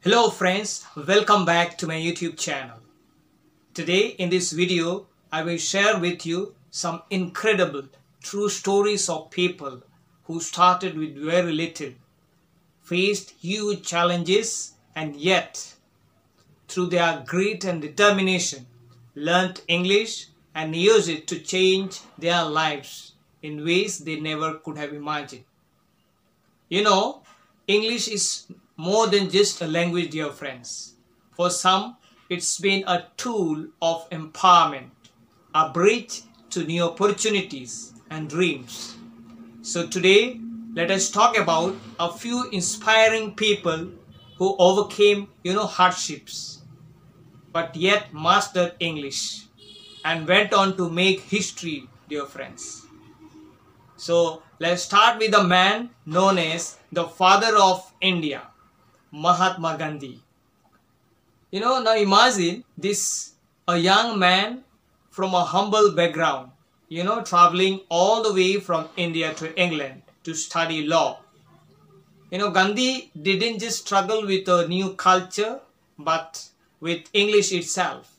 Hello friends, welcome back to my YouTube channel. Today in this video, I will share with you some incredible true stories of people who started with very little, faced huge challenges and yet, through their grit and determination, learned English and used it to change their lives in ways they never could have imagined. You know, English is more than just a language, dear friends. For some, it's been a tool of empowerment, a bridge to new opportunities and dreams. So today, let us talk about a few inspiring people who overcame, hardships, but yet mastered English and went on to make history, dear friends. So let's start with a man known as the father of India, Mahatma Gandhi. Now imagine this, a young man from a humble background, traveling all the way from India to England to study law. Gandhi didn't just struggle with a new culture, but with English itself.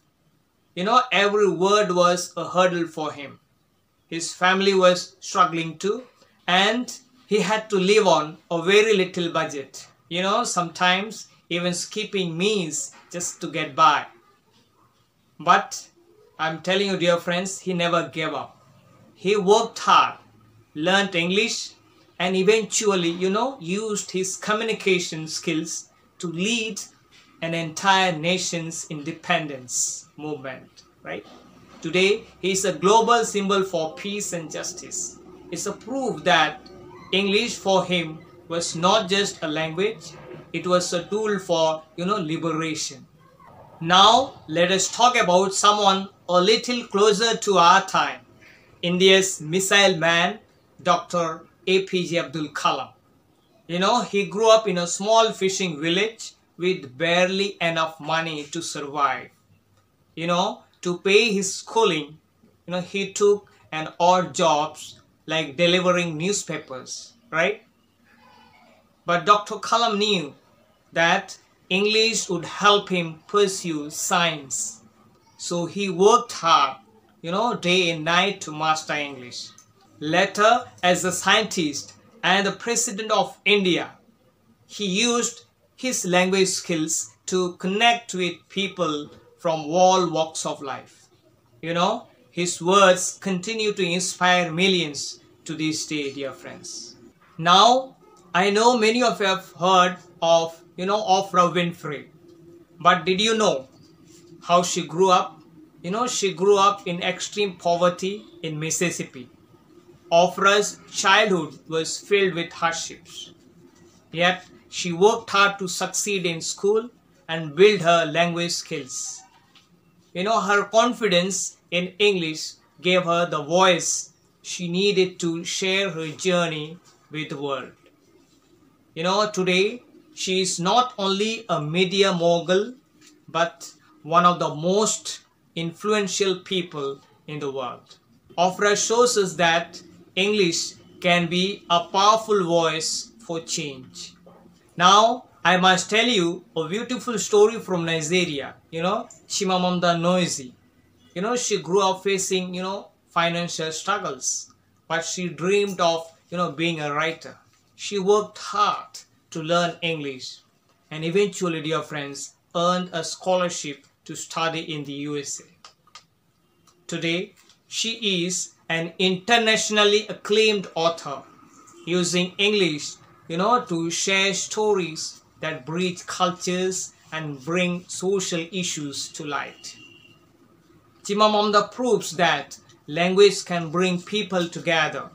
Every word was a hurdle for him. His family was struggling too, and he had to live on a very little budget. Sometimes even skipping meals just to get by. But I'm telling you, dear friends, he never gave up. He worked hard, learned English, and eventually, used his communication skills to lead an entire nation's independence movement, right? Today, he is a global symbol for peace and justice. It's a proof that English for him was not just a language, it was a tool for, liberation. Now, let us talk about someone a little closer to our time. India's missile man, Dr. APJ Abdul Kalam. He grew up in a small fishing village with barely enough money to survive. To pay his schooling, he took an odd jobs like delivering newspapers, right? But Dr. Kalam knew that English would help him pursue science. So he worked hard, day and night to master English. Later, as a scientist and the President of India, he used his language skills to connect with people from all walks of life. His words continue to inspire millions to this day, dear friends. Now, I know many of you have heard of, Oprah Winfrey. But did you know how she grew up? She grew up in extreme poverty in Mississippi. Oprah's childhood was filled with hardships. Yet, she worked hard to succeed in school and build her language skills. Her confidence in English gave her the voice she needed to share her journey with the world. Today, she is not only a media mogul, but one of the most influential people in the world. Oprah shows us that English can be a powerful voice for change. Now, I must tell you a beautiful story from Nigeria, Chimamanda Ngozi. She grew up facing, financial struggles, but she dreamed of, being a writer. She worked hard to learn English and eventually, dear friends, earned a scholarship to study in the USA. Today, she is an internationally acclaimed author using English, to share stories that bridge cultures and bring social issues to light. Chimamanda proves that language can bring people together,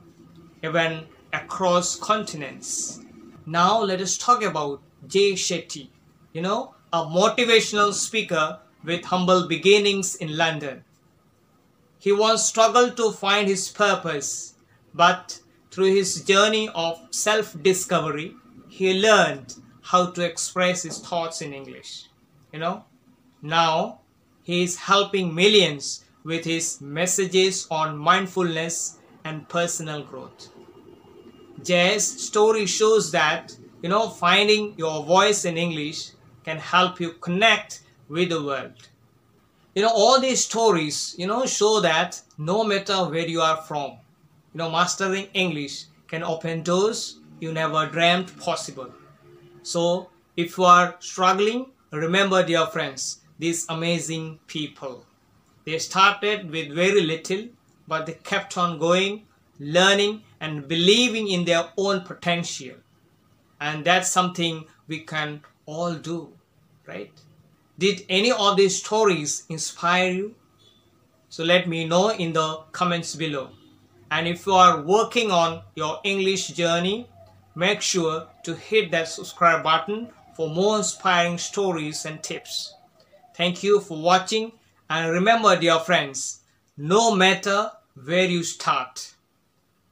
even across continents. Now let us talk about Jay Shetty, a motivational speaker with humble beginnings in London. He once struggled to find his purpose, but through his journey of self-discovery, he learned how to express his thoughts in English. Now he is helping millions with his messages on mindfulness and personal growth. Jay's story shows that, finding your voice in English can help you connect with the world. All these stories, show that no matter where you are from, mastering English can open doors you never dreamt possible. So if you are struggling, remember, dear friends, these amazing people. They started with very little, but they kept on going, learning and believing in their own potential. And that's something we can all do, right? Did any of these stories inspire you? So let me know in the comments below. And if you are working on your English journey, make sure to hit that subscribe button for more inspiring stories and tips. Thank you for watching, and remember, dear friends, no matter where you start,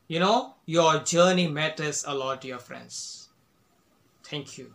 your journey matters a lot, dear friends. Thank you.